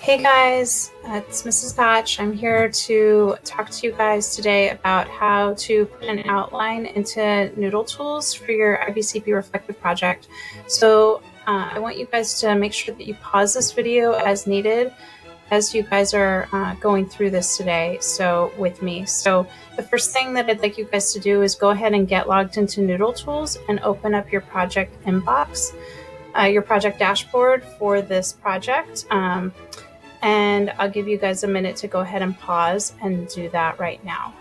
Hey guys, it's Mrs. Patch. I'm here to talk to you guys today about how to put an outline into Noodletools for your IBCP reflective project. So I want you guys to make sure that you pause this video as needed as you guys are going through this today with me. So the first thing that I'd like you guys to do is go ahead and get logged into Noodletools and open up your project inbox, your project dashboard for this project. And I'll give you guys a minute to go ahead and pause and do that right now.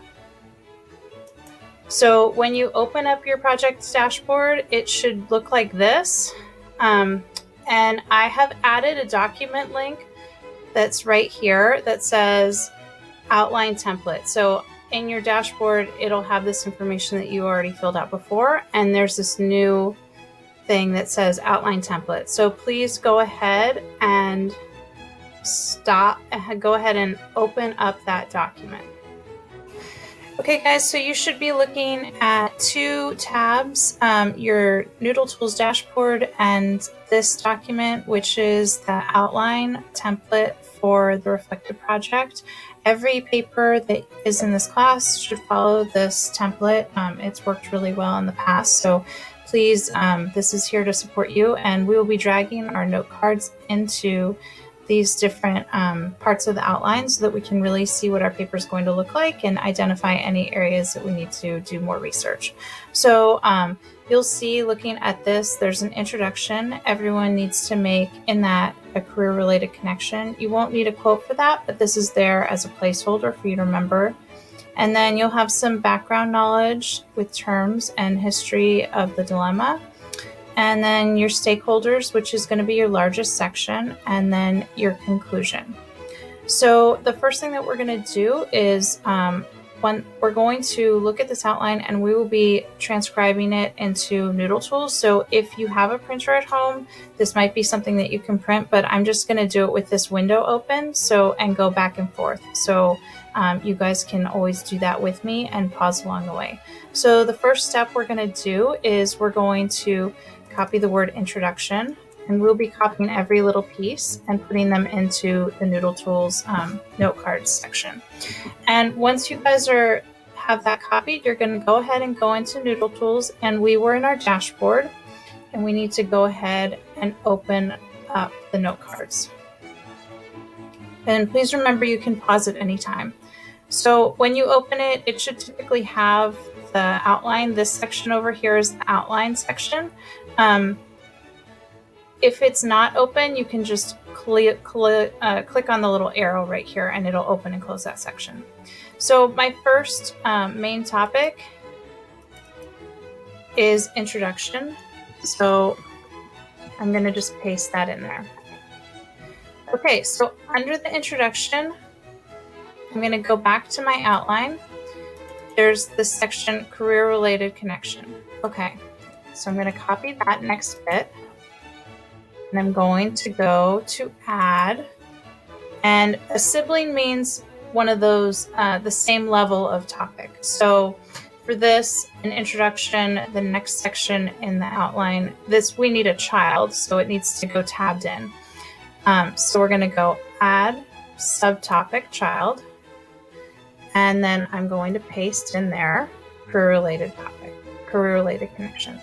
So when you open up your project dashboard, it should look like this. And I have added a document link that's right here that says outline template. So in your dashboard, it'll have this information that you already filled out before. And there's this new thing that says outline template. So please go ahead and go ahead and open up that document. Okay guys, so you should be looking at two tabs, your Noodletools dashboard and this document, which is the outline template for the reflective project. Every paper that is in this class should follow this template. It's worked really well in the past, so please, this is here to support you, and we will be dragging our note cards into these different parts of the outline so that we can really see what our paper is going to look like and identify any areas that we need to do more research. So you'll see, looking at this, there's an introduction. Everyone needs to make in that a career-related connection. You won't need a quote for that, but this is there as a placeholder for you to remember. And then you'll have some background knowledge with terms and history of the dilemma. And then your stakeholders, which is going to be your largest section, and then your conclusion. So the first thing that we're going to do is when we're going to look at this outline, and we will be transcribing it into Noodletools. So if you have a printer at home, this might be something that you can print, but I'm just going to do it with this window open and go back and forth. So you guys can always do that with me and pause along the way. So the first step we're going to do is we're going to copy the word introduction, and we'll be copying every little piece and putting them into the Noodletools note cards section. And once you guys have that copied, you're going to go ahead and go into Noodletools, and we were in our dashboard, and we need to go ahead and open up the note cards. And please remember, you can pause at any time. So when you open it, it should typically have the outline. This section over here is the outline section. If it's not open, you can just click on the little arrow right here, and it'll open and close that section. So my first main topic is introduction. So I'm going to just paste that in there. Okay, so under the introduction, I'm going to go back to my outline. There's this section, career-related connection. Okay, so I'm going to copy that next bit, and I'm going to go to add, and a sibling means one of those, the same level of topic. So for this, an introduction, the next section in the outline, we need a child, so it needs to go tabbed in. So we're going to go add subtopic child, and then I'm going to paste in there career-related topic, career-related connection.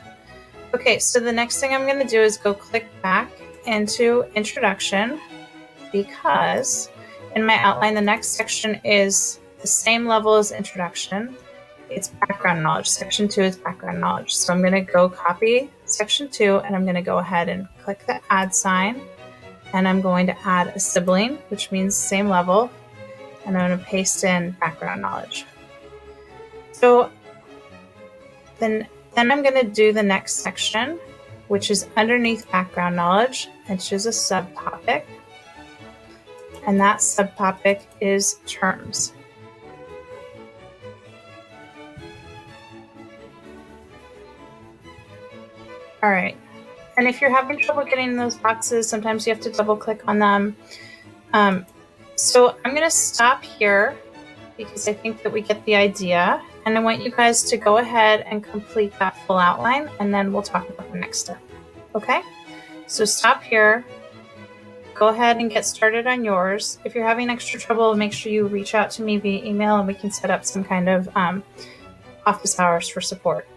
Okay, so the next thing I'm going to do is go click back into introduction, because in my outline, the next section is the same level as introduction. It's background knowledge. Section 2 is background knowledge. So I'm going to go copy section 2, and I'm going to go ahead and click the add sign, and I'm going to add a sibling, which means same level, and I'm going to paste in background knowledge. So then I'm going to do the next section, which is underneath background knowledge, which is a subtopic, and that subtopic is terms. All right, and if you're having trouble getting in those boxes, sometimes you have to double click on them. So I'm going to stop here because I think that we get the idea. And I want you guys to go ahead and complete that full outline, and then we'll talk about the next step. Okay? So stop here, go ahead and get started on yours. If you're having extra trouble, make sure you reach out to me via email and we can set up some kind of office hours for support.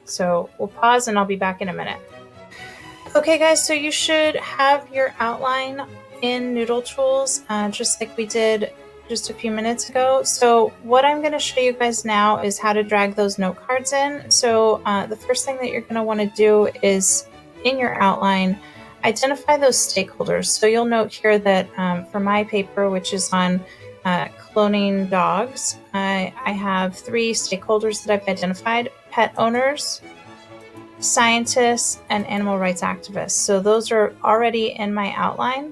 So we'll pause and I'll be back in a minute. Okay guys, so you should have your outline in Noodletools, just like we did just a few minutes ago. So what I'm going to show you guys now is how to drag those note cards in. So the first thing that you're going to want to do is, in your outline, identify those stakeholders. So you'll note here that for my paper, which is on cloning dogs, I have 3 stakeholders that I've identified: pet owners, scientists, and animal rights activists. So those are already in my outline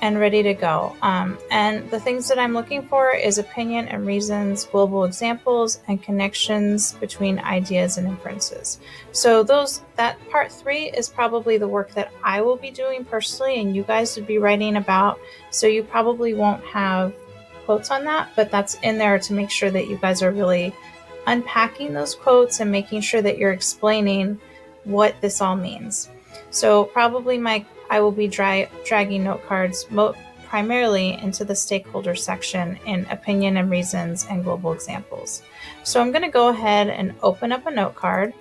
and ready to go. And the things that I'm looking for is opinion and reasons, global examples, and connections between ideas and inferences. So that part 3 is probably the work that I will be doing personally and you guys would be writing about. So you probably won't have quotes on that, but that's in there to make sure that you guys are really unpacking those quotes and making sure that you're explaining what this all means. So probably I will be dragging note cards primarily into the stakeholder section in opinion and reasons and global examples. So I'm going to go ahead and open up a note card.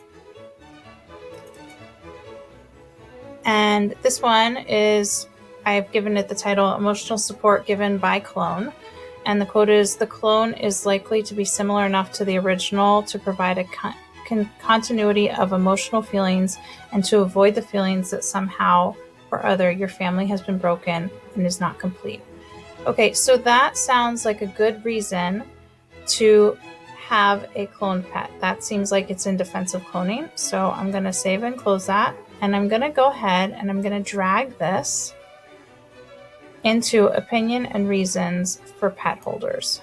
And this one is, I've given it the title, Emotional Support Given by Clone. And the quote is, "The clone is likely to be similar enough to the original to provide a continuity of emotional feelings and to avoid the feelings that somehow or other your family has been broken and is not complete." Okay, so that sounds like a good reason to have a cloned pet. That seems like it's in defense of cloning. So I'm going to save and close that. And I'm going to go ahead and I'm going to drag this into opinion and reasons for pet holders.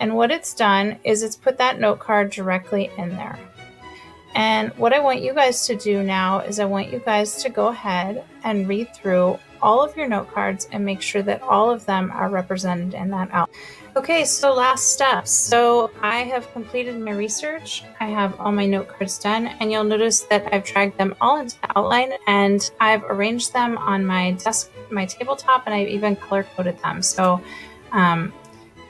And what it's done is it's put that note card directly in there. And what I want you guys to do now is I want you guys to go ahead and read through all of your note cards and make sure that all of them are represented in that outline. Okay, so last steps. So I have completed my research. I have all my note cards done, and you'll notice that I've dragged them all into the outline and I've arranged them on my desk, my tabletop, and I've even color coded them. So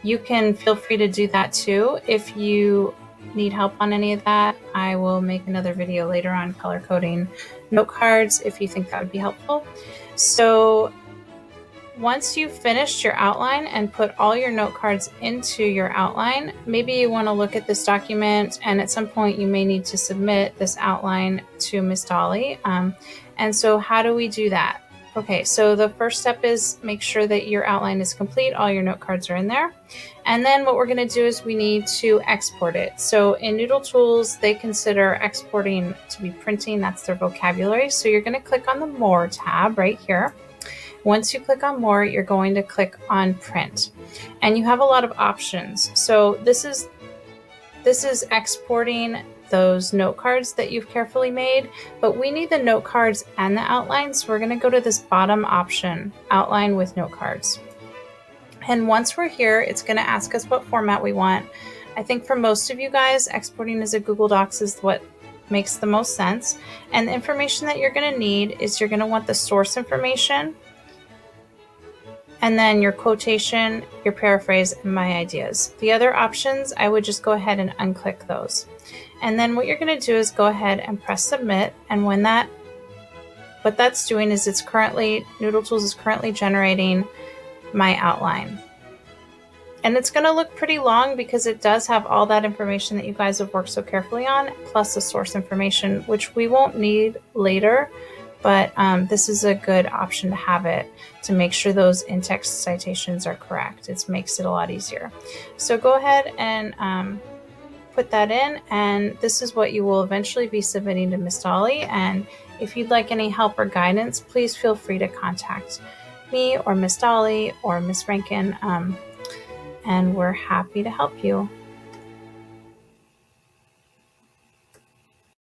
you can feel free to do that too. If you need help on any of that, I will make another video later on color coding note cards if you think that would be helpful. So once you've finished your outline and put all your note cards into your outline, maybe you want to look at this document, and at some point you may need to submit this outline to Miss Dolly. And so how do we do that? Okay, so the first step is make sure that your outline is complete, all your note cards are in there. And then what we're going to do is we need to export it. So in Noodletools, they consider exporting to be printing. That's their vocabulary. So you're going to click on the More tab right here. Once you click on More, you're going to click on Print. And you have a lot of options. So this is exporting those note cards that you've carefully made, but we need the note cards and the outline. So we're going to go to this bottom option, Outline with Note Cards. And once we're here, it's going to ask us what format we want. I think for most of you guys, exporting as a Google Docs is what makes the most sense. And the information that you're going to need is you're going to want the source information, and then your quotation, your paraphrase, and my ideas. The other options, I would just go ahead and unclick those. And then what you're going to do is go ahead and press submit. And what that's doing is Noodletools is currently generating my outline. And it's going to look pretty long because it does have all that information that you guys have worked so carefully on, plus the source information, which we won't need later. But this is a good option to have it to make sure those in-text citations are correct. It makes it a lot easier. So go ahead and put that in, and this is what you will eventually be submitting to Miss Dolly. And if you'd like any help or guidance, please feel free to contact me or Miss Dolly or Miss Rankin, and we're happy to help you.